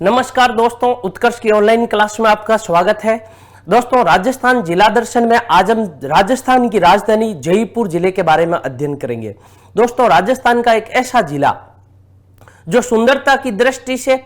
नमस्कार दोस्तों, उत्कर्ष की ऑनलाइन क्लास में आपका स्वागत है। दोस्तों, राजस्थान जिला दर्शन में आज हम राजस्थान की राजधानी जयपुर जिले के बारे में अध्ययन करेंगे। दोस्तों, राजस्थान का एक ऐसा जिला जो सुंदरता की दृष्टि से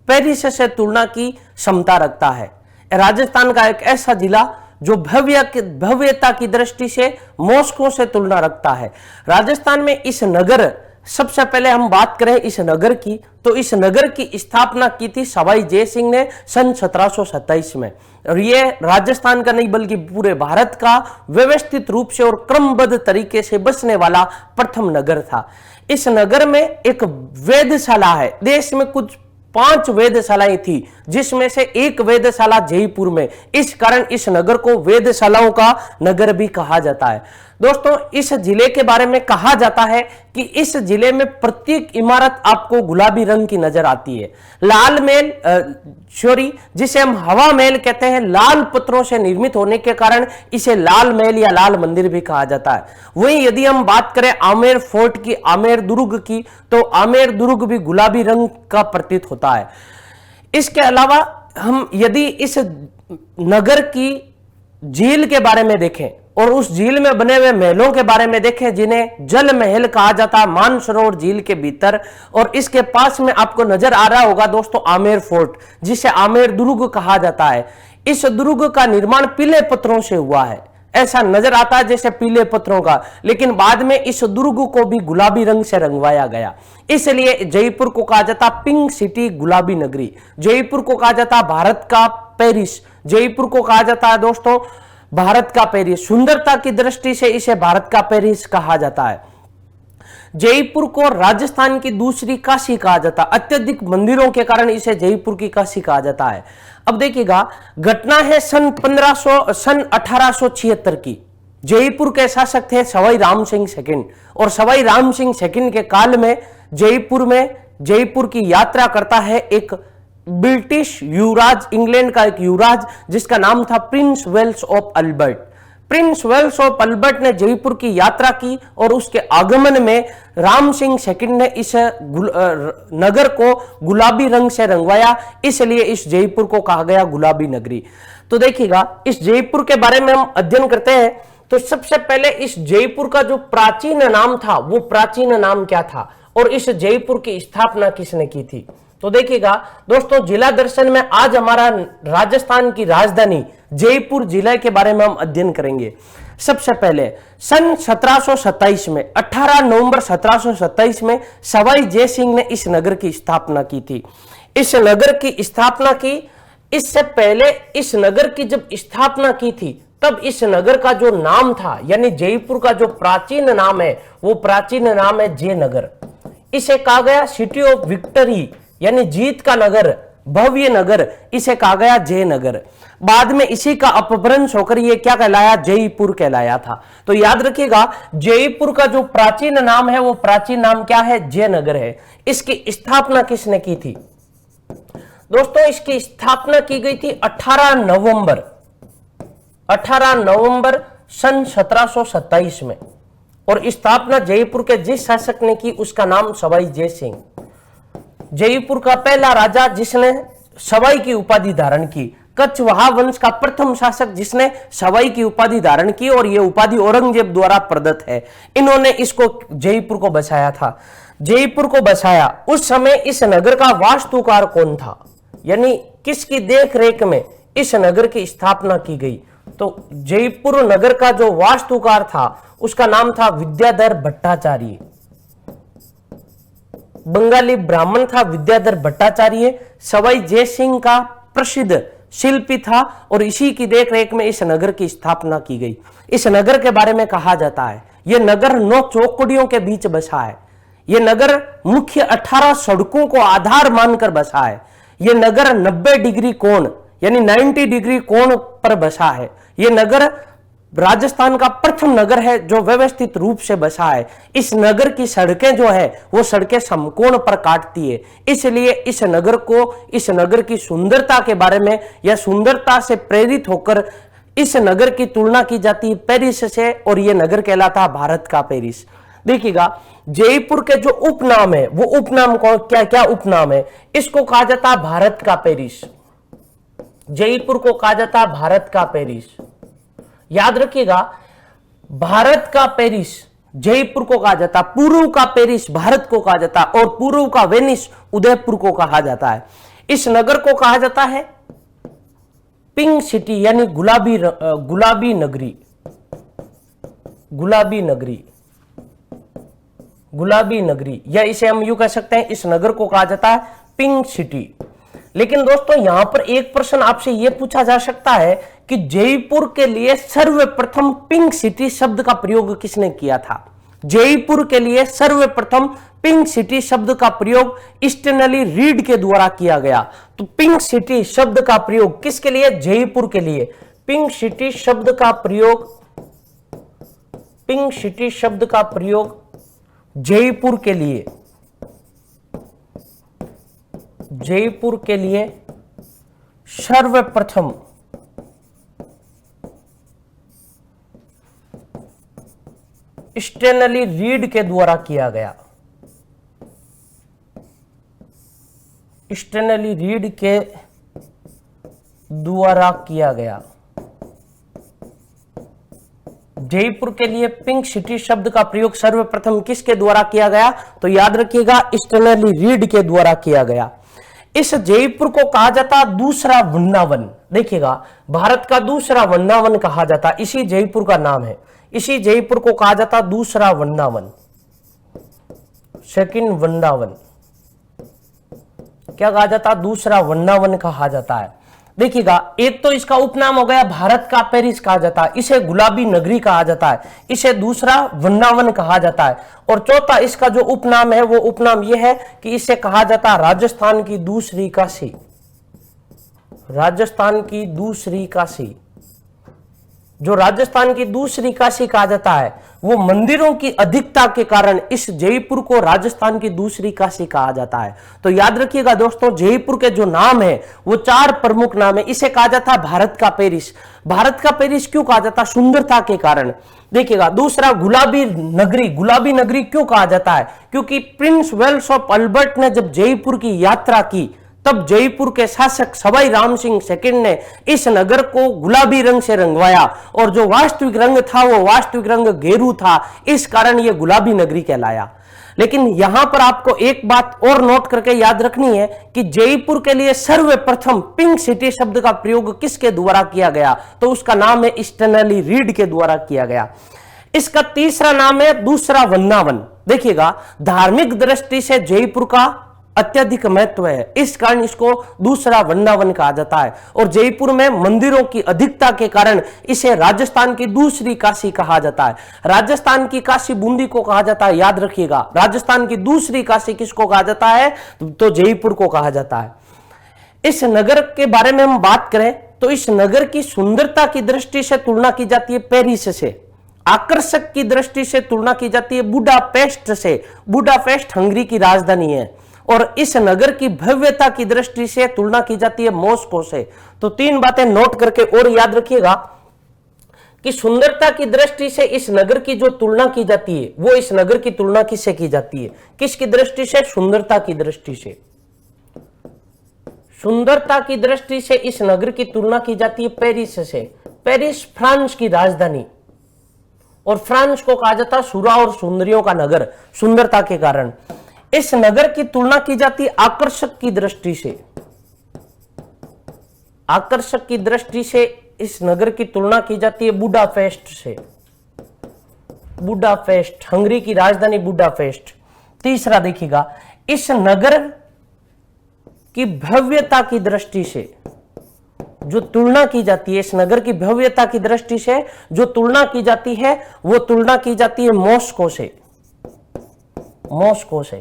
पेरिस से तुलना की क्षमता रखता है। राजस्थान का एक ऐसा जिला जो भव्यता की दृष्टि से मॉस्को से तुलना रखता है। राजस्थान में इस नगर, सबसे पहले हम बात करें इस नगर की, तो इस नगर की स्थापना की थी सवाई जय सिंह ने सन 1727 में। और ये राजस्थान का नहीं बल्कि पूरे भारत का व्यवस्थित रूप से और क्रमबद्ध तरीके से बसने वाला प्रथम नगर था। इस नगर में एक वेधशाला है। देश में कुछ 5 वेधशालाएं थी, जिसमें से एक वेधशाला जयपुर में। इस कारण इस नगर को वेधशालाओं का नगर भी कहा जाता है। दोस्तों, इस जिले के बारे में कहा जाता है कि इस जिले में प्रत्येक इमारत आपको गुलाबी रंग की नजर आती है। लाल महल, जिसे हम हवा महल कहते हैं, लाल पत्थरों से निर्मित होने के कारण इसे लाल महल या लाल मंदिर भी कहा जाता है। वहीं यदि हम बात करें आमेर फोर्ट की, आमेर दुर्ग की, तो आमेर दुर्ग भी गुलाबी रंग का प्रतीत होता है। इसके अलावा हम यदि इस नगर की झील के बारे में देखें और उस झील में बने हुए महलों के बारे में देखें, जिन्हें जल महल कहा जाता है मानसरोवर झील के भीतर, और इसके पास में आपको नजर आ रहा होगा दोस्तों आमेर फोर्ट, जिसे आमेर दुर्ग कहा जाता है। इस दुर्ग का निर्माण पीले पत्थरों से हुआ है। ऐसा नजर आता है जैसे पीले पत्थरों का, लेकिन बाद में इस दुर्ग को भी गुलाबी रंग से रंगवाया गया। इसलिए जयपुर को कहा जाता पिंक सिटी, गुलाबी नगरी। जयपुर को कहा जाता भारत का पेरिस। जयपुर को कहा जाता है दोस्तों भारत का पेरिस। सुंदरता की दृष्टि से इसे भारत का पेरिस कहा जाता है। जयपुर को राजस्थान की दूसरी काशी कहा जाता है। अत्यधिक मंदिरों के कारण इसे जयपुर की काशी कहा जाता है। अब देखिएगा, घटना है सन 1876 की। जयपुर के शासक थे सवाई राम सिंह सेकंड, और सवाई राम सिंह सेकंड के काल में जयपुर की यात्रा करता है एक ब्रिटिश युवराज, इंग्लैंड का एक युवराज जिसका नाम था Prince Wales of Albert. Prince Wales of Albert ने जयपुर की यात्रा की और उसके आगमन में राम सिंह सेकंड ने इस नगर को गुलाबी रंग से रंगवाया, इसलिए इस जयपुर को कहा गया गुलाबी नगरी। तो देखिएगा, इस जयपुर के बारे में हम अध्ययन करते हैं। तो सबसे पहले इस जयपुर का जो प्राचीन नाम था, वो प्राचीन नाम क्या था और इस जयपुर की स्थापना किसने की थी? तो देखिएगा दोस्तों, जिला दर्शन में आज हमारा राजस्थान की राजधानी जयपुर जिले के बारे में हम अध्ययन करेंगे। सबसे पहले सन 1727 में, 18 नवंबर 1727 में सवाई जय सिंह ने इस नगर की स्थापना की थी। इस नगर की स्थापना की, इससे पहले इस नगर की जब स्थापना की थी, तब इस नगर का जो नाम था, यानी जयपुर का जो प्राचीन नाम है, वो प्राचीन नाम है जयनगर। इसे कहा गया सिटी ऑफ विक्ट्री, यानी जीत का नगर, भव्य नगर, इसे कहा गया जयनगर। बाद में इसी का अपभ्रंश होकर ये क्या कहलाया? जयपुर कहलाया था। तो याद रखिएगा, जयपुर का जो प्राचीन नाम है, वो प्राचीन नाम क्या है? जयनगर है। इसकी स्थापना किसने की थी? दोस्तों, इसकी स्थापना की गई थी 18 नवंबर सन 1727 में, और स्थापना जयपुर के जिस शासक ने की उसका नाम सवाई जय सिंह। जयपुर का पहला राजा जिसने सवाई की उपाधि धारण की, कछवाहा वंश का प्रथम शासक जिसने सवाई की उपाधि धारण की, और यह उपाधि औरंगजेब द्वारा प्रदत्त है। इन्होंने इसको जयपुर को बसाया था। जयपुर को बसाया उस समय इस नगर का वास्तुकार कौन था, यानी किसकी देखरेख में इस नगर की स्थापना की गई? तो जयपुर नगर का जो वास्तुकार था उसका नाम था विद्याधर भट्टाचार्य। बंगाली ब्राह्मण था विद्याधर भट्टाचार्य। सवाई जय सिंह का प्रसिद्ध शिल्पी था, और इसी की देखरेख में इस नगर की स्थापना की गई। इस नगर के बारे में कहा जाता है यह नगर 9 चौकड़ियों के बीच बसा है। यह नगर मुख्य 18 सड़कों को आधार मानकर बसा है। यह नगर 90 डिग्री कोण, यानी 90 डिग्री कोण पर बसा है। यह नगर राजस्थान का प्रथम नगर है जो व्यवस्थित रूप से बसा है। इस नगर की सड़कें जो है वो सड़कें समकोण पर काटती है, इसलिए इस नगर की सुंदरता के बारे में या सुंदरता से प्रेरित होकर इस नगर की तुलना की जाती है पेरिस से, और यह नगर कहलाता भारत का पेरिस। देखिएगा, जयपुर के जो उपनाम है वो उपनाम कौन, क्या क्या उपनाम है? इसको कहा जाता है भारत का पेरिस। जयपुर को कहा जाता है भारत का पेरिस। याद रखिएगा, भारत का पेरिस जयपुर को कहा जाता है, पूर्व का पेरिस भारत को कहा जाता है, और पूर्व का वेनिस उदयपुर को कहा जाता है। इस नगर को कहा जाता है पिंक सिटी, यानी गुलाबी नगरी। गुलाबी नगरी, या इसे हम यूं कह सकते हैं, इस नगर को कहा जाता है पिंक सिटी। लेकिन दोस्तों यहां पर एक प्रश्न आपसे यह पूछा जा सकता है कि जयपुर के लिए सर्वप्रथम पिंक सिटी शब्द का प्रयोग किसने किया था? जयपुर के लिए सर्वप्रथम पिंक सिटी शब्द का प्रयोग स्टेनली रीड के द्वारा किया गया। तो पिंक सिटी शब्द का प्रयोग किसके लिए? जयपुर के लिए। पिंक सिटी शब्द का प्रयोग, पिंक सिटी शब्द का प्रयोग जयपुर के लिए, जयपुर के लिए सर्वप्रथम स्टेनली रीड के द्वारा किया गया। स्टेनली रीड के द्वारा किया गया। जयपुर के लिए पिंक सिटी शब्द का प्रयोग सर्वप्रथम किसके द्वारा किया गया? तो याद रखिएगा, स्टेनली रीड के द्वारा किया गया। इस जयपुर को कहा जाता दूसरा वृंदावन। देखिएगा, भारत का दूसरा वृंदावन कहा जाता, इसी जयपुर का नाम है। इसी जयपुर को कहा जाता दूसरा वृंदावन, सेकंड वृंदावन। क्या कहा जाता? दूसरा वृंदावन कहा जाता है। देखिएगा, एक तो इसका उपनाम हो गया भारत का पेरिस कहा जाता है, इसे गुलाबी नगरी कहा जाता है, इसे दूसरा वृंदावन कहा जाता है। और चौथा इसका जो उपनाम है वो उपनाम यह है कि इसे कहा जाता है राजस्थान की दूसरी काशी। राजस्थान की दूसरी काशी। जो राजस्थान की दूसरी काशी कहा जाता है वो मंदिरों की अधिकता के कारण इस जयपुर को राजस्थान की दूसरी काशी कहा जाता है। तो याद रखिएगा दोस्तों, जयपुर के जो नाम है वो चार प्रमुख नाम है। इसे कहा जाता है भारत का पेरिस। भारत का पेरिस क्यों कहा जाता? सुंदरता के कारण। देखिएगा, दूसरा गुलाबी नगरी। गुलाबी नगरी क्यों कहा जाता है? क्योंकि प्रिंस वेल्स ऑफ अल्बर्ट ने जब जयपुर की यात्रा की तब जयपुर के शासक सवाई राम सिंह सेकंड ने इस नगर को गुलाबी रंग से रंगवाया, और जो वास्तविक रंग था वो वास्तविक रंग गेरू था, इस कारण यह गुलाबी नगरी कहलाया। लेकिन यहां पर आपको एक बात और नोट करके याद रखनी है कि जयपुर के लिए सर्वप्रथम पिंक सिटी शब्द का प्रयोग किसके द्वारा किया गया? तो उसका नाम है स्टेनली रीड के द्वारा किया गया। इसका तीसरा नाम है दूसरा वृंदावन। देखिएगा, धार्मिक दृष्टि से जयपुर का अत्यधिक महत्व है, इस कारण इसको दूसरा वृंदावन कहा जाता है। और जयपुर में मंदिरों की अधिकता के कारण इसे राजस्थान की दूसरी काशी कहा जाता है। राजस्थान की काशी बूंदी को कहा जाता है, याद रखिएगा। राजस्थान की दूसरी काशी किसको कहा जाता है? तो जयपुर को कहा जाता है। इस नगर के बारे में हम बात करें तो इस नगर की सुंदरता की दृष्टि से तुलना की जाती है पेरिस से, आकर्षक की दृष्टि से तुलना की जाती है बुडापेस्ट से। बुडापेस्ट हंगरी की राजधानी है। और इस नगर की भव्यता की दृष्टि से तुलना की जाती है मॉस्को से। तो तीन बातें नोट करके और याद रखिएगा कि सुंदरता की दृष्टि से इस नगर की जो तुलना की जाती है वो इस नगर की तुलना किससे की जाती है? किसकी दृष्टि से? सुंदरता की दृष्टि से। सुंदरता की दृष्टि से इस नगर की तुलना की जाती है पेरिस से। पेरिस फ्रांस की राजधानी, और फ्रांस को कहा जाता सुरा और सुंदरियों का नगर, सुंदरता के कारण। इस नगर की तुलना की जाती है आकर्षक की दृष्टि से। आकर्षक की दृष्टि से इस नगर की तुलना की जाती है बुडापेस्ट से। बुडापेस्ट, हंगरी की राजधानी बुडापेस्ट। तीसरा देखिएगा, इस नगर की भव्यता की दृष्टि से जो तुलना की जाती है, इस नगर की भव्यता की दृष्टि से जो तुलना की जाती है वो तुलना की जाती है मॉस्को से। मॉस्को से।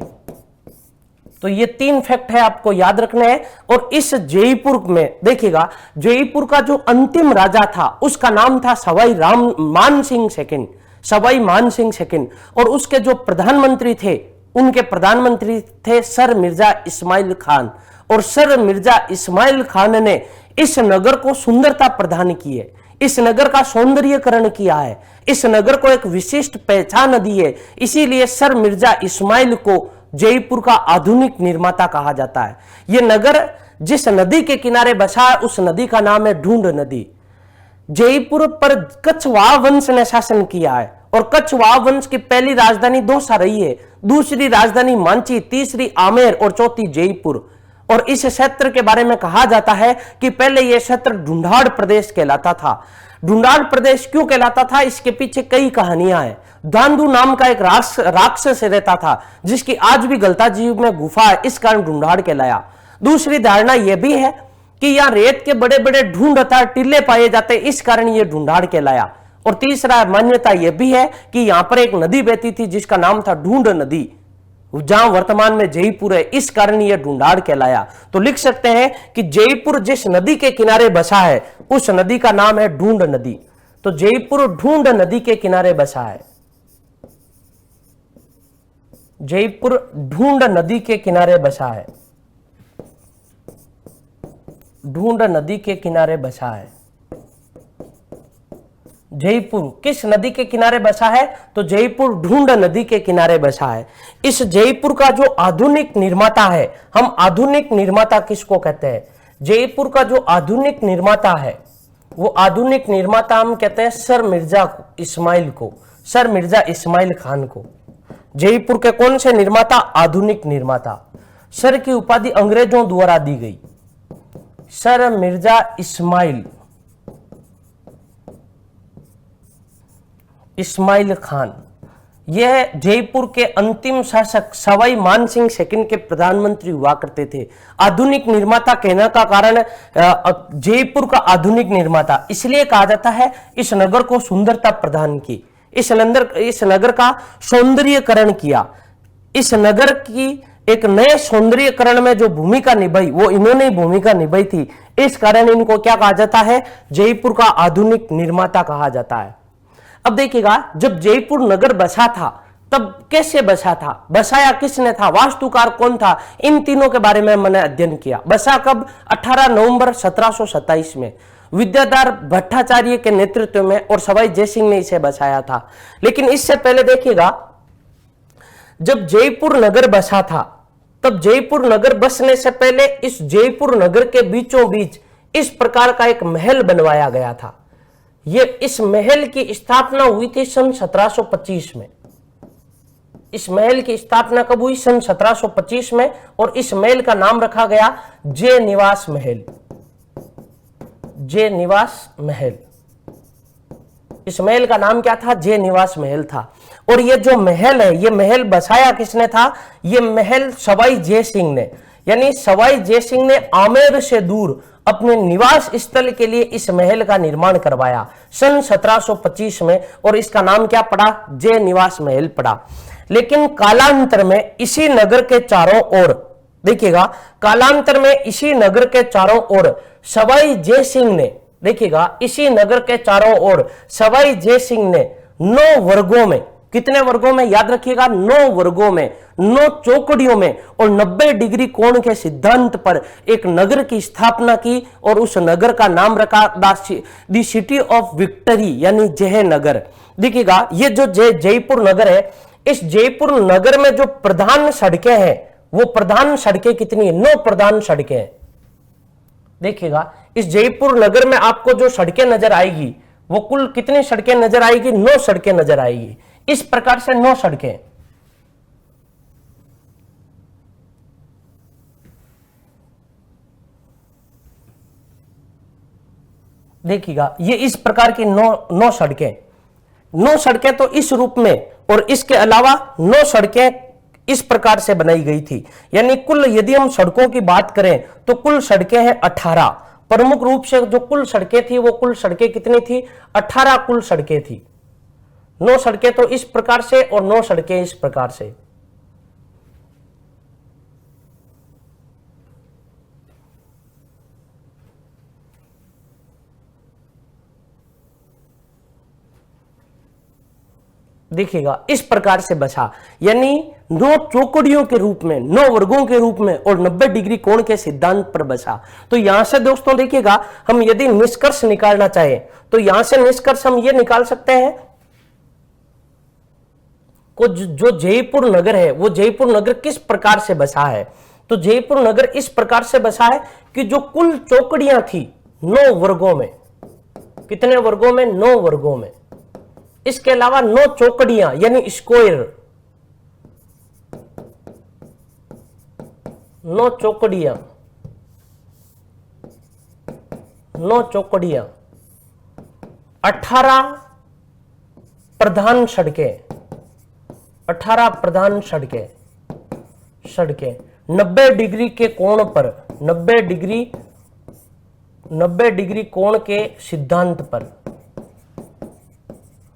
तो ये तीन फैक्ट है, आपको याद रखना है। और इस जयपुर में देखिएगा, जयपुर का जो अंतिम राजा था उसका नाम था सवाई मान सिंह सेकंड, सवाई मान सिंह सेकंड। और उसके जो प्रधानमंत्री थे उनके प्रधानमंत्री थे सर मिर्जा इस्माइल खान। और सर मिर्जा इस्माइल खान ने इस नगर को सुंदरता प्रदान की है। इस नगर का सौंदर्यीकरण किया है, इस नगर को एक विशिष्ट पहचान दी है। इसीलिए सर मिर्जा इस्माइल को जयपुर का आधुनिक निर्माता कहा जाता है। यह नगर जिस नदी के किनारे बसा है उस नदी का नाम है ढूंढ नदी। जयपुर पर कछवाहा वंश ने शासन किया है और कछवाहा वंश की पहली राजधानी दौसा रही है, दूसरी राजधानी मांची, तीसरी आमेर और चौथी जयपुर। और इस क्षेत्र के बारे में कहा जाता है कि पहले यह क्षेत्र ढूंढाड़ प्रदेश कहलाता था। ढूंढाड़ प्रदेश क्यों कहलाता था, इसके पीछे कई कहानियां हैं। दांदू नाम का एक राक्षस रहता था जिसकी आज भी गलता जीव में गुफा है, इस कारण ढूंढाड़ कहलाया। दूसरी धारणा यह भी है कि यहाँ रेत के बड़े बड़े ढूंढ अर्थात टीले पाए जाते, इस कारण यह ढूंढाड़ कहलाया। और तीसरा मान्यता यह भी है कि यहां पर एक नदी बहती थी जिसका नाम था ढूंढ नदी, जहां वर्तमान में जयपुर है, इस कारण यह ढूंढाड़ कहलाया। तो लिख सकते हैं कि जयपुर जिस नदी के किनारे बसा है उस नदी का नाम है ढूंढ नदी। तो जयपुर ढूंढ नदी के किनारे बसा है, जयपुर ढूंढ नदी के किनारे बसा है, ढूंढ नदी के किनारे बसा है। जयपुर किस नदी के किनारे बसा है, तो जयपुर ढूंढ नदी के किनारे बसा है। इस जयपुर का जो आधुनिक निर्माता है, हम आधुनिक निर्माता किसको कहते हैं, जयपुर का जो आधुनिक निर्माता है वो आधुनिक निर्माता हम कहते हैं सर मिर्जा इस्माइल को, सर मिर्जा इस्माइल खान को। जयपुर के कौन से निर्माता, आधुनिक निर्माता। सर की उपाधि अंग्रेजों द्वारा दी गई, सर मिर्जा इस्माइल खान। यह जयपुर के अंतिम शासक सवाई मानसिंह सेकंड के प्रधानमंत्री हुआ करते थे। आधुनिक निर्माता कहने का कारण जयपुर का आधुनिक निर्माता इसलिए कहा जाता है, इस नगर को सुंदरता प्रदान की, इस नगर का सौंदर्यीकरण किया। इस नगर की एक नए सौंदर्यीकरण में जो भूमिका निभाई वो इन्होंने भूमिका निभाई थी, इस कारण इनको क्या कहा जाता है, जयपुर का आधुनिक निर्माता कहा जाता है। अब देखिएगा, जब जयपुर नगर बसा था तब कैसे बसा था, बसाया किसने था, वास्तुकार कौन था, इन तीनों के बारे में मैंने अध्ययन किया। बसा कब, 18 नवंबर 1727 में विद्याधर भट्टाचार्य के नेतृत्व में और सवाई जयसिंह ने इसे बसाया था। लेकिन इससे पहले देखिएगा, जब जयपुर नगर बसा था तब जयपुर नगर बसने से पहले इस जयपुर नगर के बीचों बीच इस प्रकार का एक महल बनवाया गया था। इस महल की स्थापना हुई थी सन 1725 में। इस महल की स्थापना कब हुई, सन 1725 में। और इस महल का नाम रखा गया जय निवास महल, जय निवास महल। इस महल का नाम क्या था, जय निवास महल था। और ये जो महल है, ये महल बसाया किसने था, ये महल सवाई जय सिंह ने, यानी सवाई जय सिंह ने आमेर से दूर अपने निवास स्थल के लिए इस महल का निर्माण करवाया सन 1725 में। और इसका नाम क्या पड़ा, जय निवास महल पड़ा। लेकिन कालांतर में इसी नगर के चारों ओर, देखिएगा, कालांतर में इसी नगर के चारों ओर सवाई जय सिंह ने, देखिएगा, इसी नगर के चारों ओर सवाई जय सिंह ने 9 वर्गों में, कितने वर्गों में, याद रखिएगा, 9 वर्गों में, 9 चौकड़ियों में और 90 डिग्री कोण के सिद्धांत पर एक नगर की स्थापना की। और उस नगर का नाम रखा द सिटी ऑफ विक्ट्री, यानी जय नगर। देखिएगा, ये जो जयपुर नगर है, इस जयपुर नगर में जो प्रधान सड़कें हैं, वो प्रधान सड़कें कितनी है, 9 प्रधान सड़कें हैं। देखिएगा, इस जयपुर नगर में आपको जो सड़कें नजर आएगी वो कुल कितनी सड़कें नजर आएगी, 9 सड़कें नजर आएगी। इस प्रकार से 9 सड़कें। देखिएगा, ये इस प्रकार की 9 सड़कें, 9 सड़कें तो इस रूप में, और इसके अलावा 9 सड़कें इस प्रकार से बनाई गई थी। यानी कुल यदि हम सड़कों की बात करें तो कुल सड़कें हैं 18। प्रमुख रूप से जो कुल सड़कें थी वो कुल सड़कें कितनी थी, 18 कुल सड़कें थी। 9 सड़कें तो इस प्रकार से और 9 सड़कें इस प्रकार से। देखिएगा इस प्रकार से बसा, यानी 9 चौकड़ियों के रूप में, 9 वर्गों के रूप में और 90 डिग्री कोण के सिद्धांत पर बसा। तो यहां से दोस्तों देखिएगा, हम यदि निष्कर्ष निकालना चाहें तो यहां से निष्कर्ष हम ये निकाल सकते हैं को जो जयपुर नगर है वो जयपुर नगर किस प्रकार से बसा है। तो जयपुर नगर इस प्रकार से बसा है कि जो कुल चौकड़ियां थी 9 वर्गों में, कितने वर्गों में? 9 वर्गों में। इसके अलावा 9 चौकड़ियां यानी स्क्वायर, 9 चौकड़ियां, 9 चौकड़ियां, 18 प्रधान सड़कें, 18 प्रधान सड़कें, 90 डिग्री के कोण पर, 90 डिग्री कोण के सिद्धांत पर,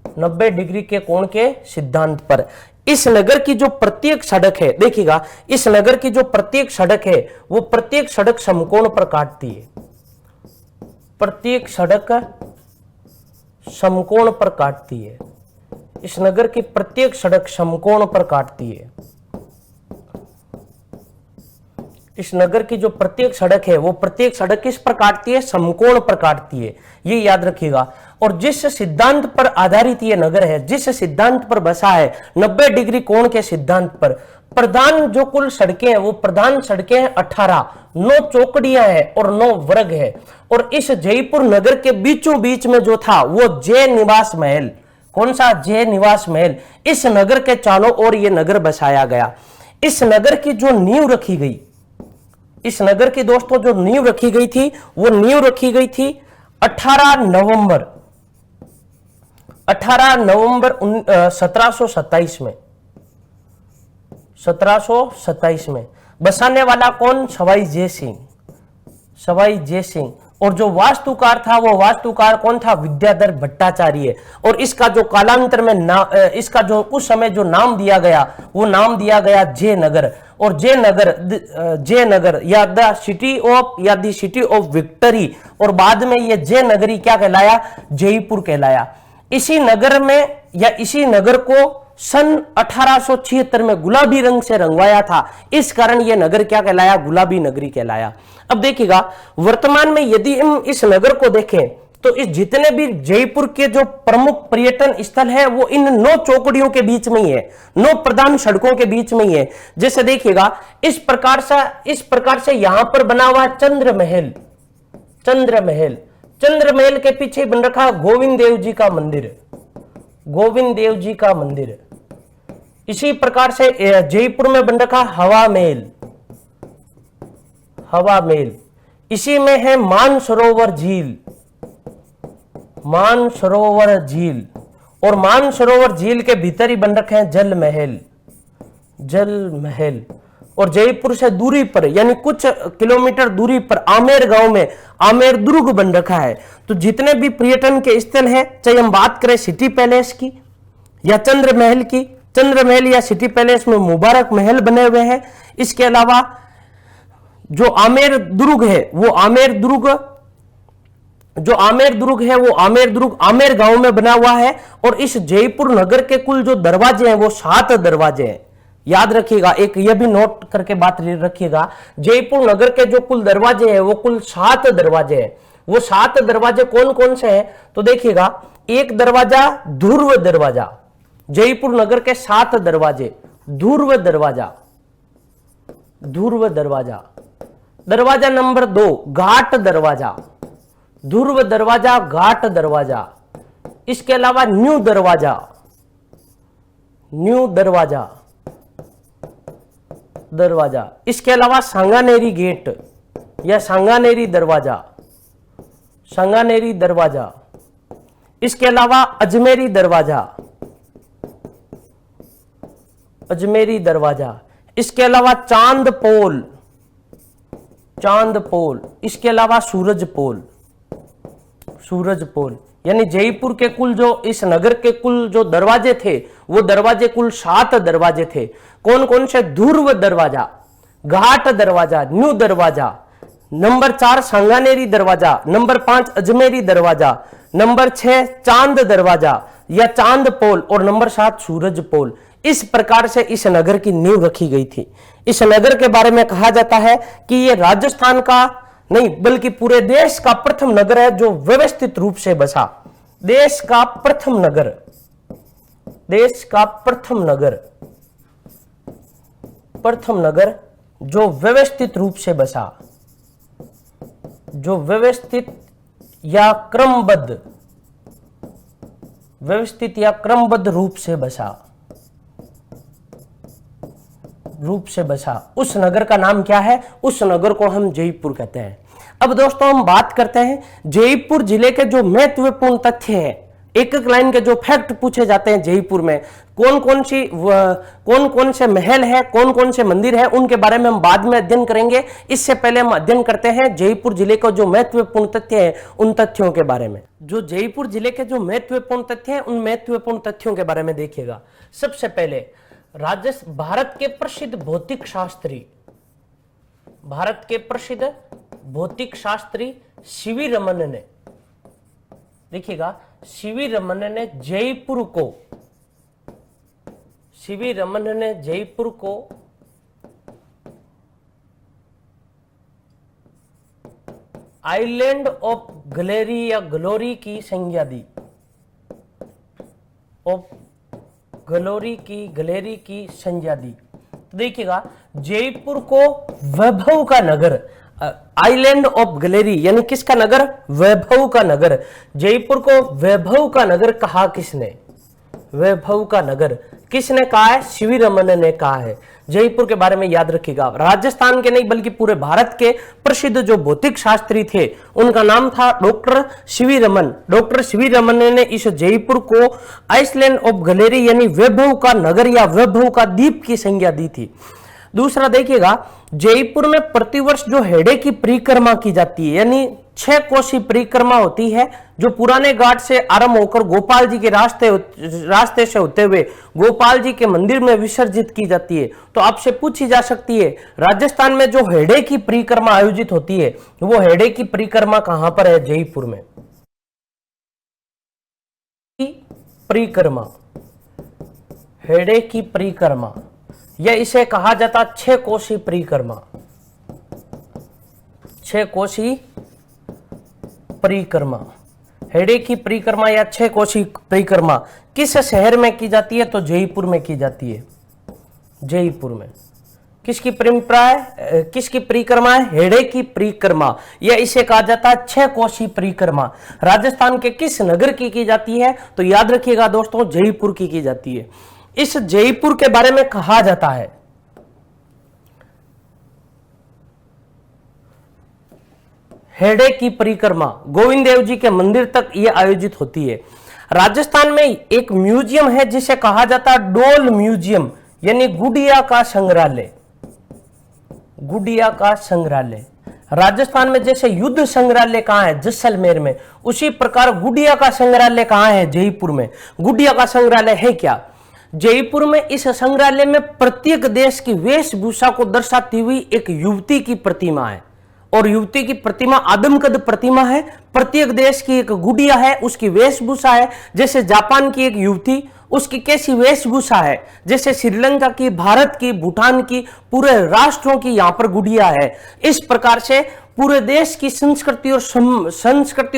90 डिग्री के कोण के सिद्धांत पर। इस नगर की जो प्रत्येक सड़क है, देखिएगा इस नगर की जो प्रत्येक सड़क है वो प्रत्येक सड़क समकोण पर काटती है, प्रत्येक सड़क समकोण पर काटती है। इस नगर की प्रत्येक सड़क समकोण पर काटती है। इस नगर की जो प्रत्येक सड़क है वो प्रत्येक सड़क किस पर काटती है? समकोण पर काटती है, ये याद रखिएगा। और जिस सिद्धांत पर आधारित ये नगर है, जिस सिद्धांत पर बसा है 90 डिग्री कोण के सिद्धांत पर, प्रधान जो कुल सड़कें हैं वो प्रधान सड़कें हैं 18, 9 चौकड़ियां हैं और 9 वर्ग है। और इस जयपुर नगर के बीचों बीच में जो था वो जय निवास महल, कौन सा? जय निवास महल। इस नगर के चारों ओर ये नगर बसाया गया। इस नगर की जो नींव रखी गई, इस नगर की दोस्तों जो नींव रखी गई थी वो नींव रखी गई थी 18 नवंबर 1727 में, 1727 में। बसाने वाला कौन? सवाई जय सिंह, सवाई जय सिंह। और जो वास्तुकार था वो वास्तुकार कौन था? विद्याधर भट्टाचार्य। और इसका जो कालांतर में इसका जो उस समय जो नाम दिया गया वो नाम दिया गया जयनगर। और जयनगर या द सिटी ऑफ विक्ट्री, और बाद में ये जयनगरी क्या कहलाया? जयपुर कहलाया। इसी नगर में या इसी नगर को सन 1876 में गुलाबी रंग से रंगवाया था, इस कारण यह नगर क्या कहलाया? गुलाबी नगरी कहलाया। अब देखिएगा वर्तमान में यदि हम इस नगर को देखें तो इस जितने भी जयपुर के जो प्रमुख पर्यटन स्थल है वो इन 9 चौकड़ियों के बीच में ही है, 9 प्रधान सड़कों के बीच में ही है। जैसे देखिएगा इस प्रकार से यहां पर बना हुआ चंद्र महल, चंद्र महल के पीछे बन रखा गोविंद देव जी का मंदिर, गोविंद देव जी का मंदिर। इसी प्रकार से जयपुर में बन रखा हवा महल, हवा महल। इसी में है मानसरोवर झील, मानसरोवर झील। और मानसरोवर झील के भीतर ही बन रखे हैं जल महल, जल महल। और जयपुर से दूरी पर यानी कुछ किलोमीटर दूरी पर आमेर गांव में आमेर दुर्ग बन रखा है। तो जितने भी पर्यटन के स्थल हैं, चाहे हम बात करें सिटी पैलेस की या चंद्र महल की, चंद्र महल या सिटी पैलेस में मुबारक महल बने हुए हैं। इसके अलावा जो आमेर दुर्ग है वो आमेर दुर्ग आमेर गांव में बना हुआ है। और इस जयपुर नगर के कुल जो दरवाजे हैं वो 7 दरवाजे हैं, याद रखिएगा। एक ये भी नोट करके बात रखिएगा, जयपुर नगर के जो कुल दरवाजे हैं वो कुल 7 दरवाजे हैं। वो 7 दरवाजे कौन कौन से हैं? तो देखिएगा, एक दरवाजा ध्रुव दरवाजा, जयपुर नगर के 7 दरवाजे, ध्रुव दरवाजा, ध्रुव दरवाजा। दरवाजा नंबर 2 घाट दरवाजा, ध्रुव दरवाजा, घाट दरवाजा। इसके अलावा न्यू दरवाजा, न्यू दरवाजा, दरवाजा। इसके अलावा सांगानेरी गेट या सांगानेरी दरवाजा, सांगानेरी दरवाजा। इसके अलावा अजमेरी दरवाजा, अजमेरी दरवाजा। इसके अलावा चांद पोल, चांद पोल। इसके अलावा सूरज पोल, सूरज पोल। यानी जयपुर के कुल जो इस नगर के कुल जो दरवाजे थे वो दरवाजे कुल 7 दरवाजे थे। कौन कौन से? ध्रुव दरवाजा, घाट दरवाजा, न्यू दरवाजा, नंबर 4 सांगानेरी दरवाजा, नंबर 5 अजमेरी दरवाजा, नंबर 6 चांद दरवाजा, या चांद पोल और नंबर 7 सूरज पोल। इस प्रकार से इस नगर की नींव रखी गई थी। इस नगर के बारे में कहा जाता है कि यह राजस्थान का नहीं बल्कि पूरे देश का प्रथम नगर है जो व्यवस्थित रूप से बसा। देश का प्रथम नगर, देश का प्रथम नगर जो व्यवस्थित रूप से बसा, जो व्यवस्थित या क्रमबद्ध रूप से बसा, उस नगर का नाम क्या है? उस नगर को हम जयपुर कहते हैं। अब दोस्तों हम बात करते हैं जयपुर जिले के जो महत्वपूर्ण तथ्य हैं, एक एक लाइन के जो फैक्ट पूछे जाते हैं जयपुर में, कौन कौन से महल है, कौन कौन से मंदिर है, उनके बारे में हम बाद में अध्ययन करेंगे। इससे पहले हम अध्ययन करते हैं जयपुर जिले का जो महत्वपूर्ण तथ्य है उन तथ्यों के बारे में। जो जयपुर जिले के जो महत्वपूर्ण तथ्य हैं उन महत्वपूर्ण तथ्यों के बारे में देखिएगा। सबसे पहले भारत के प्रसिद्ध भौतिक शास्त्री सीवी रमन ने, देखिएगा, सीवी रमन ने जयपुर को आइलैंड ऑफ ग्लोरी या ग्लोरी की संज्ञा दी। गलेरी की संज्ञा दी। देखिएगा, जयपुर को वैभव का नगर, आइलैंड ऑफ ग्लेरी यानी किसका नगर? वैभव का नगर। जयपुर को वैभव का नगर कहा किसने? वैभव का नगर किसने कहा है? सीवी रमन ने कहा है। जयपुर के बारे में याद रखिएगा, राजस्थान के नहीं बल्कि पूरे भारत के प्रसिद्ध जो भौतिक शास्त्री थे उनका नाम था doctor CV Raman. Doctor CV Raman ने इस जयपुर को आइसलैंड ऑफ ग्लेरी यानी वैभव का नगर या वैभव का द्वीप की संज्ञा दी थी। दूसरा देखिएगा, जयपुर में प्रतिवर्ष जो हेडे की परिक्रमा की जाती है यानी 6 कोसी परिक्रमा होती है, जो पुराने घाट से आरंभ होकर गोपाल जी के रास्ते से होते हुए गोपाल जी के मंदिर में विसर्जित की जाती है। तो आपसे पूछी जा सकती है, राजस्थान में जो हेडे की परिक्रमा आयोजित होती है वो हेडे की परिक्रमा कहां पर है? जयपुर में। परिक्रमा, हेडे की परिक्रमा, या इसे कहा जाता 6 कोसी परिक्रमा। 6 कोसी परिक्रमा, हेडे की परिक्रमा या 6 कोसी परिक्रमा किस शहर में की जाती है? तो जयपुर में की जाती है। जयपुर में किसकी परंपरा है? किसकी परिक्रमा है? हेडे की परिक्रमा, या इसे कहा जाता है 6 कोसी परिक्रमा। राजस्थान के किस नगर की जाती है? तो याद रखिएगा दोस्तों, जयपुर की जाती है। इस जयपुर के बारे में कहा जाता है हेडे की परिक्रमा गोविंद देव जी के मंदिर तक यह आयोजित होती है। राजस्थान में एक म्यूजियम है जिसे कहा जाता है डोल म्यूजियम यानी गुड़िया का संग्रहालय। गुड़िया का संग्रहालय राजस्थान में जैसे युद्ध संग्रहालय कहां है? जैसलमेर में। उसी प्रकार गुड़िया का संग्रहालय कहां है? जयपुर में। गुड़िया का संग्रहालय है क्या? जयपुर में इस संग्रहालय में प्रत्येक देश की वेशभूषा को दर्शाती हुई एक युवती की प्रतिमा है, और युवती की प्रतिमा आदमकद प्रतिमा है। प्रत्येक देश की एक गुड़िया है, उसकी वेशभूषा है। जैसे जापान की एक युवती, उसकी कैसी वेशभूषा है? जैसे श्रीलंका की, भारत की, भूटान की, पूरे राष्ट्रों की यहां पर गुड़िया है। इस प्रकार से पूरे देश की संस्कृति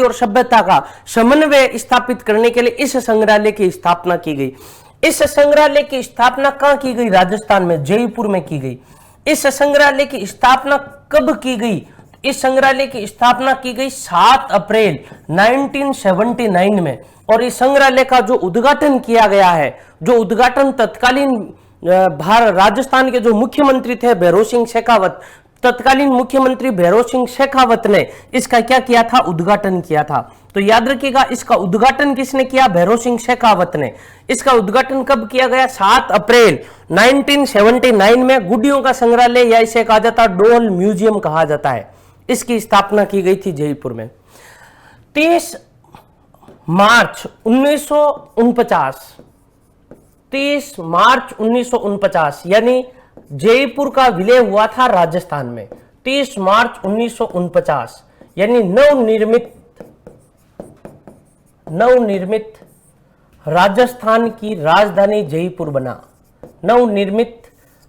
और सभ्यता का समन्वय स्थापित करने के लिए इस संग्रहालय की स्थापना की गई। इस संग्रहालय की स्थापना कहां की गई? राजस्थान में, जयपुर में की गई। इस संग्रहालय की स्थापना कब की गई? इस संग्रहालय की स्थापना की गई 7 अप्रैल 1979 में। और इस संग्रहालय का जो उद्घाटन किया गया है, जो उद्घाटन तत्कालीन राजस्थान के जो मुख्यमंत्री थे भैरों सिंह शेखावत, तत्कालीन मुख्यमंत्री भैरों सिंह शेखावत ने इसका क्या किया था? उद्घाटन किया था। तो याद रखिएगा, इसका उद्घाटन किसने किया? भैरों सिंह शेखावत ने। इसका उद्घाटन कब किया गया? 7 अप्रैल 1979 में। गुड़ियों का संग्रहालय या इसे कहा जाता है डोल म्यूजियम कहा जाता है। इसकी स्थापना की गई थी जयपुर में। 30 मार्च 1949 यानी जयपुर का विलय हुआ था राजस्थान में। 30 मार्च 1949 यानी नवनिर्मित राजस्थान की राजधानी जयपुर बना। नवनिर्मित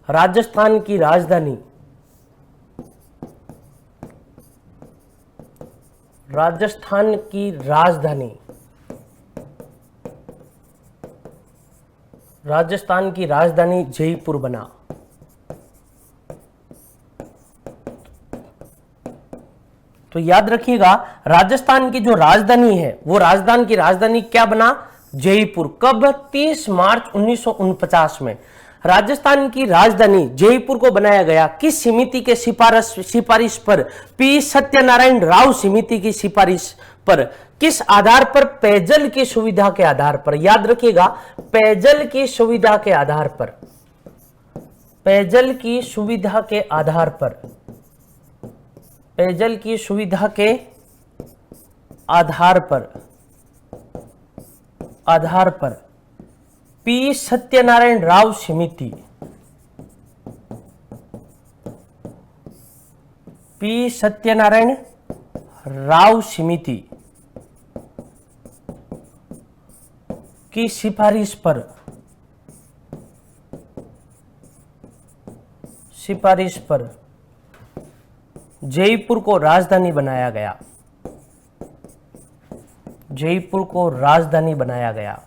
राजस्थान की राजधानी, राजस्थान की राजधानी, राजस्थान की राजधानी जयपुर बना। तो याद रखिएगा, राजस्थान की जो राजधानी है वो राजस्थान की राजधानी क्या बना? जयपुर। कब? 30 मार्च 1949 में राजस्थान की राजधानी जयपुर को बनाया गया। किस समिति के सिफारिश पर? पी सत्यनारायण राव समिति की सिफारिश पर। किस आधार पर? पेयजल की सुविधा के आधार पर। याद रखिएगा, पेयजल की सुविधा के आधार पर, पेयजल की सुविधा के आधार पर, पेयजल की सुविधा के आधार पर पी सत्यनारायण राव समिति, पी सत्यनारायण राव समिति की सिफारिश पर जयपुर को राजधानी बनाया गया। जयपुर को राजधानी बनाया गया।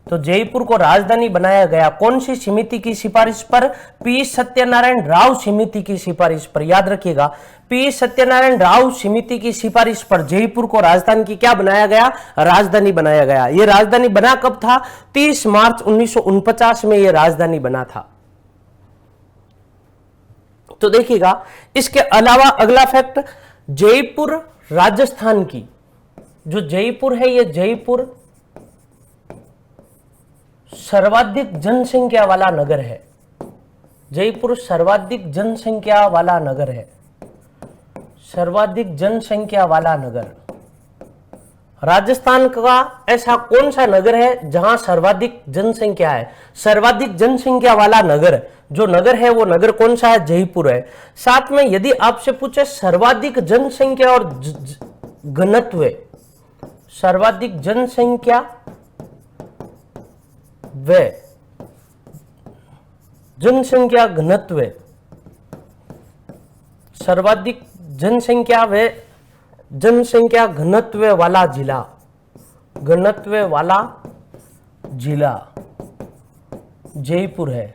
तो जयपुर को राजधानी बनाया गया कौन सी समिति की सिफारिश पर? पी सत्यनारायण राव समिति की सिफारिश पर। याद रखिएगा, पी सत्यनारायण राव समिति की सिफारिश पर जयपुर को राजधानी की क्या बनाया गया? राजधानी बनाया गया। यह राजधानी बना कब था? 30 मार्च 1949 में यह राजधानी बना था। तो देखिएगा, इसके अलावा अगला फैक्ट, जयपुर राजस्थान की जो जयपुर है, यह जयपुर सर्वाधिक जनसंख्या वाला नगर है। जयपुर सर्वाधिक जनसंख्या वाला नगर है। सर्वाधिक जनसंख्या वाला नगर। राजस्थान का ऐसा कौन सा नगर है जहां सर्वाधिक जनसंख्या है? सर्वाधिक जनसंख्या वाला नगर जो नगर है वो नगर कौन सा है? जयपुर है। साथ में यदि आपसे पूछे सर्वाधिक जनसंख्या और घनत्व, सर्वाधिक जनसंख्या व जनसंख्या घनत्व, सर्वाधिक जनसंख्या व जनसंख्या घनत्व वाला जिला, घनत्व वाला जिला जयपुर है।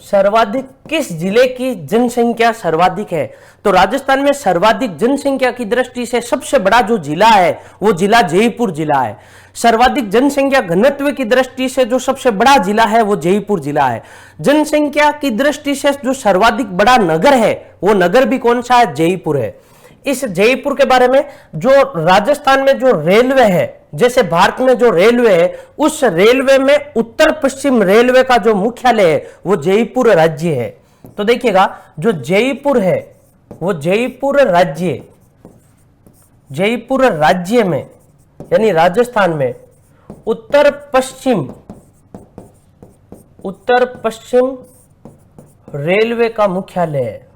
सर्वाधिक किस जिले की जनसंख्या सर्वाधिक है? तो राजस्थान में सर्वाधिक जनसंख्या की दृष्टि से सबसे बड़ा जो जिला है वो जिला जयपुर जिला है। सर्वाधिक जनसंख्या घनत्व की दृष्टि से जो सबसे बड़ा जिला है वो जयपुर जिला है। जनसंख्या की दृष्टि से जो सर्वाधिक बड़ा नगर है वो नगर भी कौन सा है? जयपुर है। इस जयपुर के बारे में जो राजस्थान में जो रेलवे है, जैसे भारत में जो रेलवे है, उस रेलवे में उत्तर पश्चिम रेलवे का जो मुख्यालय है वो जयपुर राज्य है। तो देखिएगा, जो जयपुर है वो जयपुर राज्य में यानी राजस्थान में उत्तर पश्चिम रेलवे का मुख्यालय है।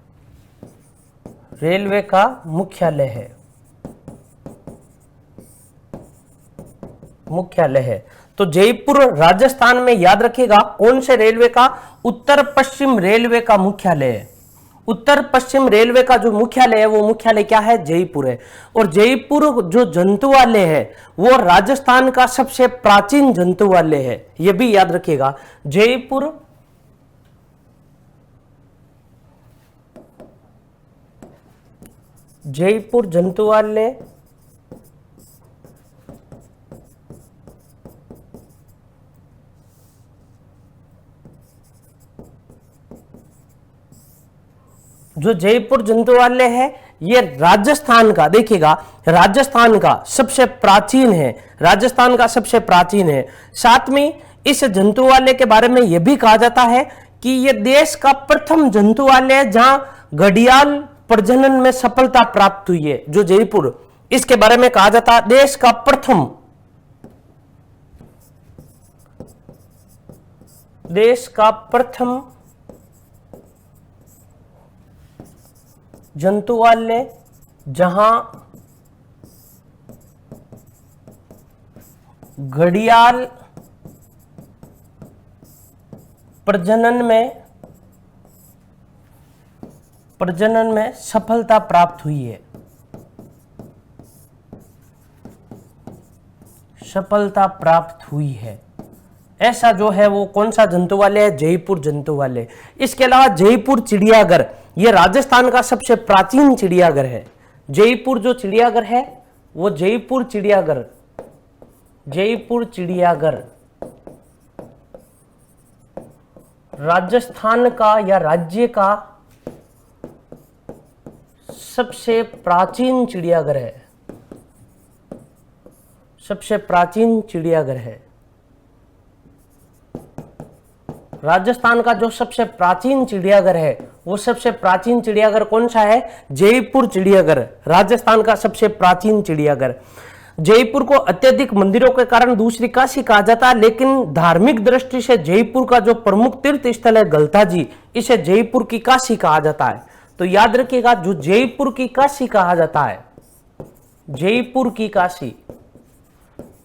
रेलवे का मुख्यालय है। तो जयपुर राजस्थान में याद रखिएगा कौन से रेलवे का? उत्तर पश्चिम रेलवे का मुख्यालय है। उत्तर पश्चिम रेलवे का जो मुख्यालय है वो मुख्यालय क्या है? जयपुर है। और जयपुर जो जंतुवालय है वो राजस्थान का सबसे प्राचीन जंतुवालय है, यह भी याद रखिएगा। जयपुर जंतुवालय जो जयपुर जंतुवालय है ये राजस्थान का, देखिएगा, राजस्थान का सबसे प्राचीन है। राजस्थान का सबसे प्राचीन है। साथ में इस जंतुवालय के बारे में यह भी कहा जाता है कि यह देश का प्रथम जंतुवालय है जहां घड़ियाल प्रजनन में सफलता प्राप्त हुई है। जो जयपुर, इसके बारे में कहा जाता है देश का प्रथम जंतुवालय जहां घड़ियाल प्रजनन में सफलता प्राप्त हुई है। सफलता प्राप्त हुई है, ऐसा जो है वो कौन सा जंतुवालय है? जयपुर जंतुवालय। इसके अलावा जयपुर चिड़ियाघर, ये राजस्थान का सबसे प्राचीन चिड़ियाघर है। जयपुर जो चिड़ियाघर है वो जयपुर चिड़ियाघर राजस्थान का या राज्य का सबसे प्राचीन चिड़ियाघर है। सबसे प्राचीन चिड़ियाघर है राजस्थान का। जो सबसे प्राचीन चिड़ियाघर है वो सबसे प्राचीन चिड़ियाघर कौन सा है? जयपुर चिड़ियाघर, राजस्थान का सबसे प्राचीन चिड़ियाघर। जयपुर को अत्यधिक मंदिरों के कारण दूसरी काशी कहा जाता है, लेकिन धार्मिक दृष्टि से जयपुर का जो प्रमुख तीर्थ स्थल है गलता जी, इसे जयपुर की काशी कहा जाता है। तो याद रखिएगा, जो जयपुर की काशी कहा जाता है, जयपुर की काशी,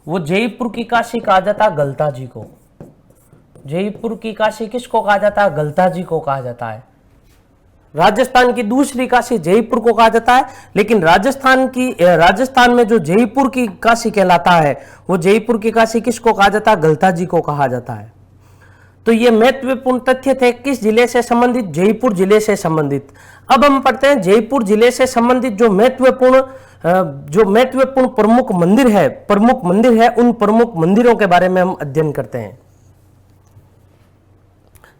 वो जयपुर की काशी कहा जाता है गलता जी को। जयपुर की काशी किसको कहा जाता है? गलता जी को कहा जाता है। राजस्थान की दूसरी काशी जयपुर को कहा जाता है, लेकिन राजस्थान में जो जयपुर की काशी कहलाता है वो जयपुर की काशी किसको कहा जाता है? गलता जी को कहा जाता है। तो ये महत्वपूर्ण तथ्य थे किस जिले से संबंधित? जयपुर जिले से संबंधित। अब हम पढ़ते हैं जयपुर जिले से संबंधित जो महत्वपूर्ण प्रमुख मंदिर है, उन प्रमुख मंदिरों के बारे में हम अध्ययन करते हैं।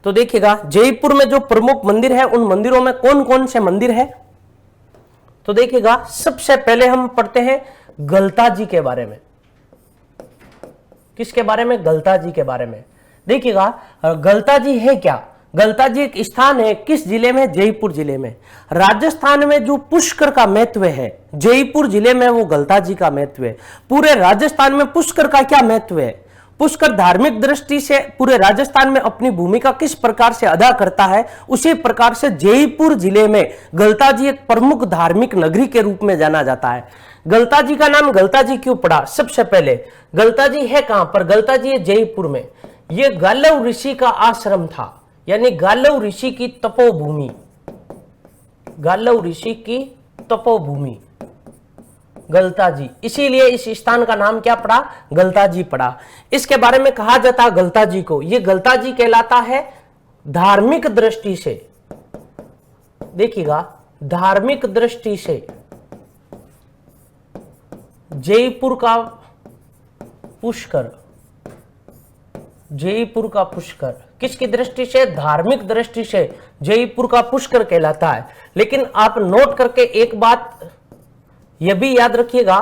तो देखिएगा, जयपुर में जो प्रमुख मंदिर है उन मंदिरों में कौन कौन से मंदिर है? तो देखिएगा, सबसे पहले हम पढ़ते हैं गलता जी के बारे में। किसके बारे में? गलता जी के बारे में। देखिएगा, गलता जी है क्या? गलता जी एक स्थान है, किस जिले में? जयपुर जिले में। राजस्थान में जो पुष्कर का महत्व है, जयपुर जिले में वो गलता जी का महत्व है। पूरे राजस्थान में पुष्कर का क्या महत्व है? पुष्कर धार्मिक दृष्टि से पूरे राजस्थान में अपनी भूमिका किस प्रकार से अदा करता है, उसी प्रकार से जयपुर जिले में गलता जी एक प्रमुख धार्मिक नगरी के रूप में जाना जाता है। गलता जी का नाम गलता जी क्यों पड़ा? सबसे पहले गलता जी है कहां पर? गलता जी है जयपुर में। यह गालव ऋषि का आश्रम था, यानी गालव ऋषि की तपोभूमि। गालव ऋषि की तपोभूमि गलता जी, इसीलिए इस स्थान का नाम क्या पड़ा? गलता जी पड़ा। इसके बारे में कहा जाता है गलता जी को, ये गलता जी कहलाता है धार्मिक दृष्टि से। देखिएगा, धार्मिक दृष्टि से जयपुर का पुष्कर, जयपुर का पुष्कर किसकी दृष्टि से? धार्मिक दृष्टि से जयपुर का पुष्कर कहलाता है। लेकिन आप नोट करके एक बात यह भी याद रखिएगा,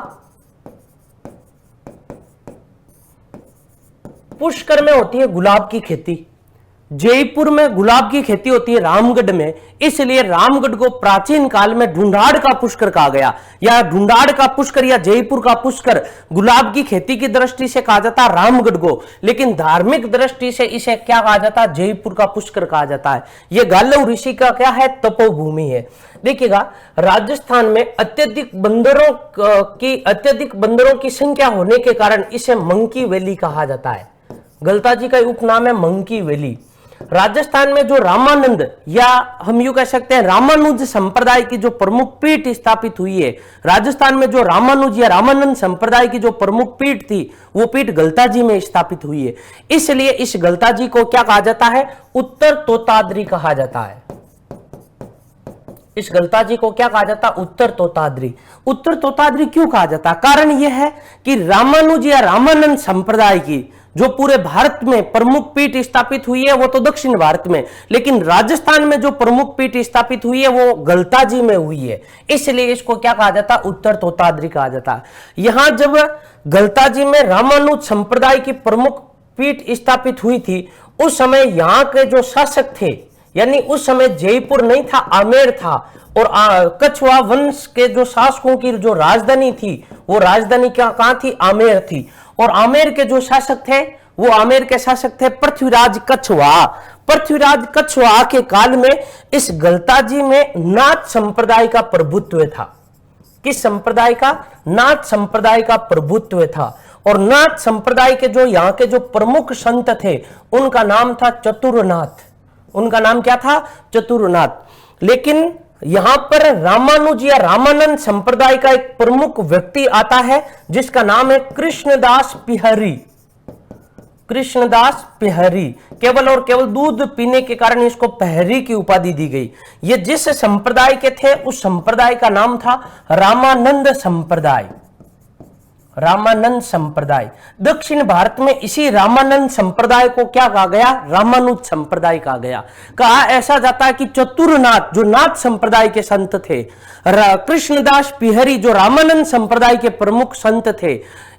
पुष्कर में होती है गुलाब की खेती, जयपुर में गुलाब की खेती होती है रामगढ़ में, इसलिए रामगढ़ को प्राचीन काल में ढूंढाड़ का पुष्कर कहा गया, या ढूंढाड़ का पुष्कर या जयपुर का पुष्कर। गुलाब की खेती की दृष्टि से कहा जाता है रामगढ़ को, लेकिन धार्मिक दृष्टि से इसे क्या कहा जाता है? जयपुर का पुष्कर कहा जाता है। यह गालव ऋषि का क्या है? तपोभूमि है। देखिएगा, राजस्थान में अत्यधिक बंदरों की संख्या होने के कारण इसे मंकी वैली कहा जाता है। गलता जी का उपनाम है मंकी वैली। राजस्थान में जो रामानंद, या हम यूं कह सकते हैं रामानुज संप्रदाय की जो प्रमुख पीठ स्थापित हुई है, राजस्थान में जो रामानुज या रामानंद संप्रदाय की जो प्रमुख पीठ थी, वो पीठ गलता जी में स्थापित हुई है। इसलिए इस गलता जी को क्या कहा जाता है? उत्तर तोताद्री कहा जाता है। इस गलता जी को क्या कहा जाता? उत्तर तोताद्री। उत्तर तोताद्री क्यों कहा जाता? कारण यह है कि रामानुज या रामानंद संप्रदाय की जो पूरे भारत में प्रमुख पीठ स्थापित हुई है वो तो दक्षिण भारत में, लेकिन राजस्थान में जो प्रमुख पीठ स्थापित हुई है वो गलता जी में हुई है, इसलिए इसको क्या कहा जाता? उत्तर तोताद्री कहा जाता। यहां जब गलता जी में रामानुज संप्रदाय की प्रमुख पीठ स्थापित हुई थी, उस समय यहां के जो शासक थे, यानी उस समय जयपुर नहीं था, आमेर था, और कछवा वंश के जो शासकों की जो राजधानी थी, वो राजधानी कहां थी? आमेर थी। और आमेर के जो शासक थे, वो आमेर के शासक थे पृथ्वीराज कछवा। पृथ्वीराज कछवा के काल में इस गलता जी में नाथ संप्रदाय का प्रभुत्व था। किस संप्रदाय का? नाथ संप्रदाय का प्रभुत्व था। और नाथ संप्रदाय के जो यहाँ के जो प्रमुख संत थे उनका नाम था चतुरनाथ। उनका नाम क्या था? चतुरनाथ। लेकिन यहां पर रामानुज या रामानंद संप्रदाय का एक प्रमुख व्यक्ति आता है जिसका नाम है कृष्णदास पिहरी। कृष्णदास पिहरी, केवल और केवल दूध पीने के कारण इसको पहरी की उपाधि दी गई। ये जिस संप्रदाय के थे उस संप्रदाय का नाम था रामानंद संप्रदाय। रामानंद संप्रदाय। दक्षिण भारत में इसी रामानंद संप्रदाय को क्या कहा गया? रामानुज संप्रदाय कहा गया। कहा ऐसा जाता है कि चतुरनाथ जो नाथ संप्रदाय के संत थे, कृष्णदास पिहरी जो रामानंद संप्रदाय के प्रमुख संत थे,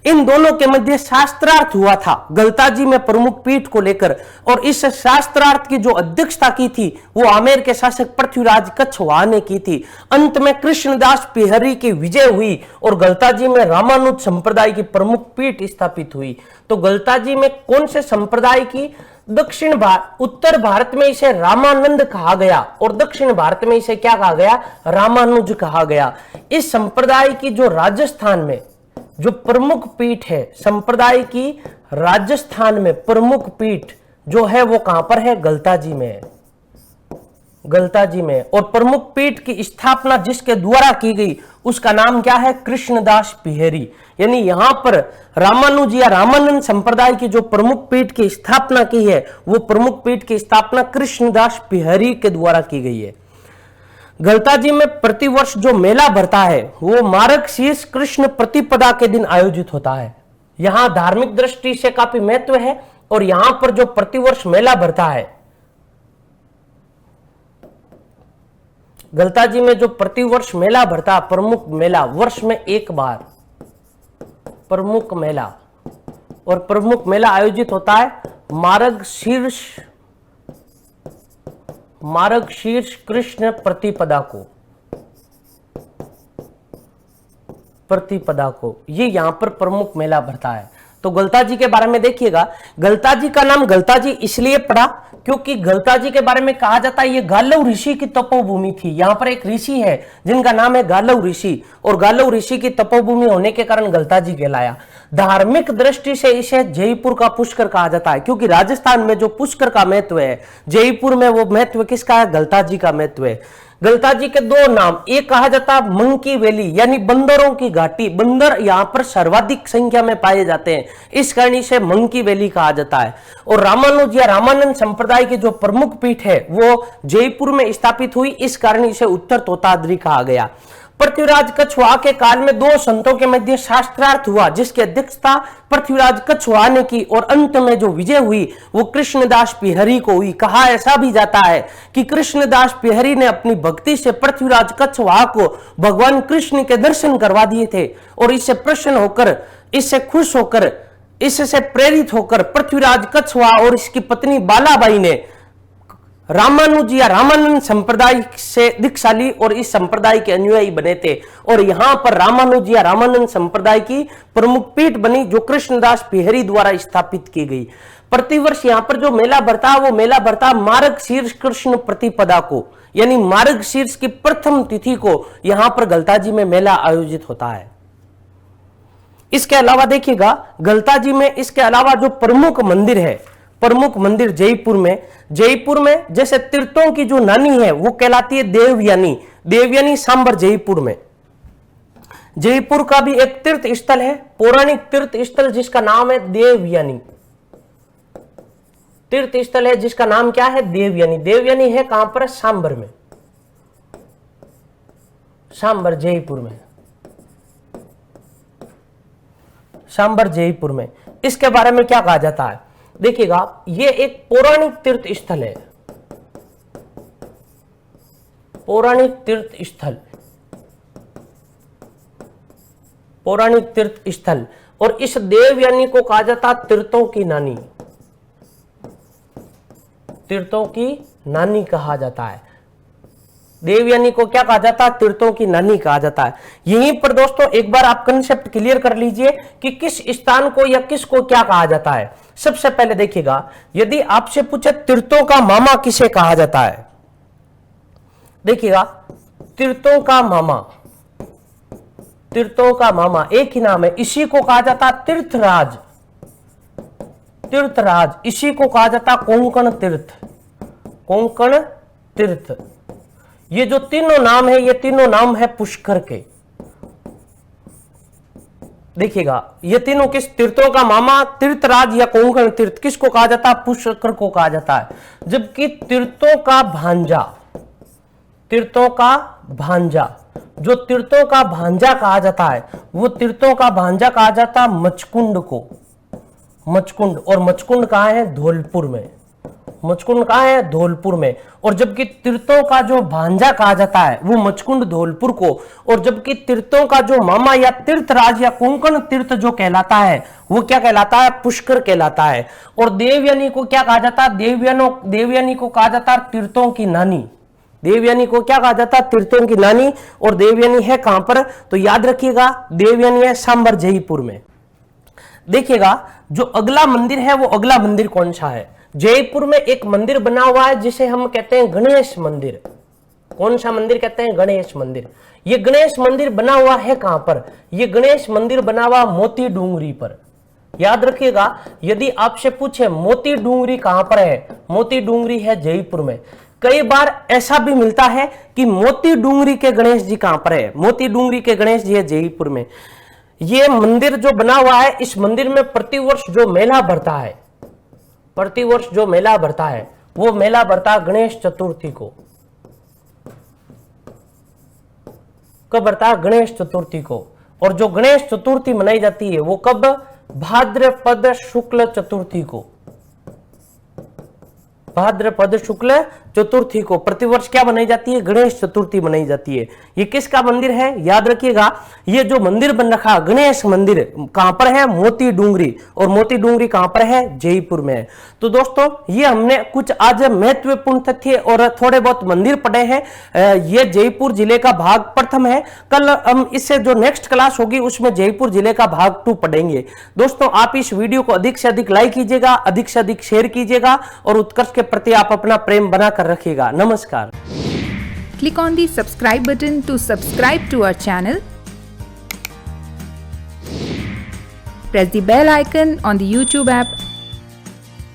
इन दोनों के मध्य शास्त्रार्थ हुआ था गलताजी में प्रमुख पीठ को लेकर। और इस शास्त्रार्थ की जो अध्यक्षता की थी वो आमेर के शासक पृथ्वीराज कछवाहा ने की थी। अंत में कृष्णदास पिहरी की विजय हुई और गलताजी में रामानुज संप्रदाय की प्रमुख पीठ स्थापित हुई। तो गलताजी में कौन से संप्रदाय की? दक्षिण भारत, उत्तर भारत में इसे रामानंद कहा गया और दक्षिण भारत में इसे क्या कहा गया? रामानुज कहा गया। इस संप्रदाय की जो राजस्थान में जो प्रमुख पीठ है संप्रदाय की, राजस्थान में प्रमुख पीठ जो है वो कहां पर है? गलताजी में है। गलताजी में। और प्रमुख पीठ की स्थापना जिसके द्वारा की गई उसका नाम क्या है? कृष्णदास पिहरी। यानी यहां पर रामानुज या रामानंद संप्रदाय की जो प्रमुख पीठ की स्थापना की है वो प्रमुख पीठ की स्थापना कृष्णदास पिहरी के द्वारा की गई है। गलताजी में प्रतिवर्ष जो मेला भरता है वो मार्गशीर्ष कृष्ण प्रतिपदा के दिन आयोजित होता है। यहां धार्मिक दृष्टि से काफी महत्व है और यहां पर जो प्रतिवर्ष मेला भरता है, गलताजी में जो प्रतिवर्ष मेला भरता है, प्रमुख मेला, वर्ष में एक बार प्रमुख मेला, और प्रमुख मेला आयोजित होता है मार्गशीर्ष कृष्ण प्रतिपदा को ये यहां पर प्रमुख मेला भरता है। तो गलताजी के बारे में देखिएगा, गलताजी का नाम गलताजी इसलिए पड़ा क्योंकि गलताजी के बारे में कहा जाता है ये गालव ऋषि की तपोभूमि थी। यहां पर एक ऋषि है जिनका नाम है गालव ऋषि, और गालव ऋषि की तपोभूमि होने के कारण गलताजी कहलाया। धार्मिक दृष्टि से इसे जयपुर का पुष्कर कहा जाता है क्योंकि राजस्थान में जो पुष्कर का महत्व है, जयपुर में वो महत्व किसका है? गलताजी का महत्व है। गलताजी के दो नाम, एक कहा जाता है मंकी वैली यानी बंदरों की घाटी। बंदर यहाँ पर सर्वाधिक संख्या में पाए जाते हैं, इस कारण इसे मंकी वैली कहा जाता है। और रामानुज या रामानंद संप्रदाय की जो प्रमुख पीठ है वो जयपुर में स्थापित हुई, इस कारण इसे उत्तर तोताद्री कहा गया। पृथ्वीराज कछवाहा के काल में दो संतों के मध्य शास्त्रार्थ हुआ जिसकी अध्यक्षता पृथ्वीराज कछवाहा ने की और अंत में जो विजय हुई वो कृष्णदास पिहरी को हुई। कहा ऐसा भी जाता है कि कृष्णदास पिहरी ने अपनी भक्ति से पृथ्वीराज कछवाहा को भगवान कृष्ण के दर्शन करवा दिए थे और इससे प्रसन्न होकर, इससे खुश होकर, इससे प्रेरित होकर पृथ्वीराज कछवाहा और इसकी पत्नी बालाबाई ने रामानुज या रामानंद संप्रदाय से दीक्षा ली और इस संप्रदाय के अनुयायी बने थे। और यहां पर रामानुज या रामानंद संप्रदाय की प्रमुख पीठ बनी जो कृष्णदास पिहरी द्वारा स्थापित की गई। प्रतिवर्ष यहां पर जो मेला भरता है वो मेला भरता मार्गशीर्ष कृष्ण प्रतिपदा को, यानी मार्गशीर्ष की प्रथम तिथि को यहां पर गलताजी में मेला आयोजित होता है। इसके अलावा देखिएगा गलताजी में इसके अलावा जो प्रमुख मंदिर है, प्रमुख मंदिर जयपुर में जैसे तीर्थों की जो नानी है वो कहलाती है देवयानी। देवयानी सांबर जयपुर में। जयपुर का भी एक तीर्थ स्थल है, पौराणिक तीर्थ स्थल जिसका नाम है देवयानी। तीर्थ स्थल है जिसका नाम क्या है? देवयानी। देवयानी है कहां पर? सांबर में, सांबर जयपुर में, सांबर जयपुर में। इसके बारे में क्या कहा जाता है? देखिएगा ये एक पौराणिक तीर्थ स्थल है, पौराणिक तीर्थ स्थल, पौराणिक तीर्थ स्थल। और इस देवयानी को कहा जाता तीर्थों की नानी, तीर्थों की नानी कहा जाता है। देवयानी को क्या कहा जाता है? तीर्थों की नानी कहा जाता है। यहीं पर दोस्तों एक बार आप कंसेप्ट क्लियर कर लीजिए कि किस स्थान को या किसको क्या कहा जाता है। सबसे पहले देखिएगा, यदि आपसे पूछे तीर्थों का मामा किसे कहा जाता है, देखिएगा तीर्थों का मामा, तीर्थों का मामा, एक ही नाम है, इसी को कहा जाता तीर्थराज। तीर्थराज, इसी को कहा जाता कोंकण तीर्थ। कोंकण तीर्थ। ये जो तीनों नाम है, ये तीनों नाम है पुष्कर के। देखिएगा, ये तीनों किस, तीर्थों का मामा, तीर्थराज या कोंकण तीर्थ, किसको कहा जाता है? पुष्कर को कहा जाता है। जबकि तीर्थों का भांजा, तीर्थों का भांजा, जो तीर्थों का भांजा कहा जाता है, वो तीर्थों का भांजा कहा जाता है मचकुंड को। मचकुंड, और मचकुंड कहाँ है? धौलपुर में। मचकुंड कहाँ है? धौलपुर में। और जबकि तीर्थों का जो भांजा कहा जाता है वो मचकुंड धौलपुर को, और जबकि तीर्थों का जो मामा या तीर्थराज या कोंकण तीर्थ जो कहलाता है वो क्या कहलाता है? पुष्कर कहलाता है। और देवयानी को क्या कहा जाता है? देवयानी को कहा जाता है तीर्थों की नानी। देवयानी को क्या कहा जाता है? तीर्थों की नानी। और देवयानी है कहां पर? तो याद रखिएगा, देवयानी है सांबर जयपुर में। देखिएगा, जो अगला मंदिर है वो अगला मंदिर कौन सा है? जयपुर में एक मंदिर बना हुआ है जिसे हम कहते हैं गणेश मंदिर। कौन सा मंदिर कहते हैं? गणेश मंदिर। ये गणेश मंदिर बना हुआ है कहां पर? ये गणेश मंदिर बना हुआ मोती डूंगरी पर। याद रखिएगा, यदि आपसे पूछे मोती डूंगरी कहां पर है, मोती डूंगरी है जयपुर में। कई बार ऐसा भी मिलता है कि मोती डूंगरी के गणेश जी कहां पर है? मोती डूंगरी के गणेश जी है जयपुर में। ये मंदिर जो बना हुआ है, इस मंदिर में प्रतिवर्ष जो मेला भरता है, प्रतिवर्ष जो मेला भरता है, वो मेला भरता है गणेश चतुर्थी को। कब भरता है? गणेश चतुर्थी को। और जो गणेश चतुर्थी मनाई जाती है वो कब? भाद्रपद शुक्ल चतुर्थी को। भाद्रपद शुक्ल चतुर्थी को प्रतिवर्ष क्या बनाई जाती है? गणेश चतुर्थी मनाई जाती है। ये किसका मंदिर है? याद रखिएगा, ये जो मंदिर बन रखा गणेश मंदिर कहां पर है? मोती डूंगरी। और मोती डूंगरी कहां पर है? जयपुर में है। तो दोस्तों, ये हमने कुछ आज महत्वपूर्ण तथ्य और थोड़े बहुत मंदिर पढ़े हैं। ये जयपुर जिले का भाग प्रथम है। कल हम इससे जो नेक्स्ट क्लास होगी उसमें जयपुर जिले का भाग 2 पढ़ेंगे। दोस्तों, आप इस वीडियो को अधिक से अधिक लाइक कीजिएगा, अधिक से अधिक शेयर कीजिएगा और उत्कर्ष के प्रति आप अपना प्रेम बनाकर रखिएगा। नमस्कार। Click on the subscribe button to subscribe to our channel. Press the bell icon on the YouTube app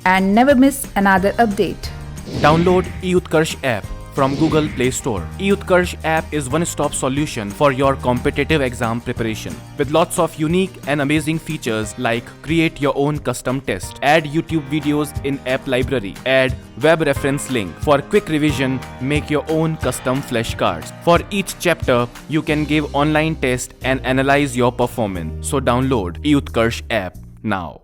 and never miss another update. Download eUtkarsh app from Google Play Store. eUtkarsh app is one-stop solution for your competitive exam preparation with lots of unique and amazing features like create your own custom test, add YouTube videos in app library, add web reference link for quick revision, make your own custom flashcards. For each chapter, you can give online test and analyze your performance. So download eUtkarsh app now.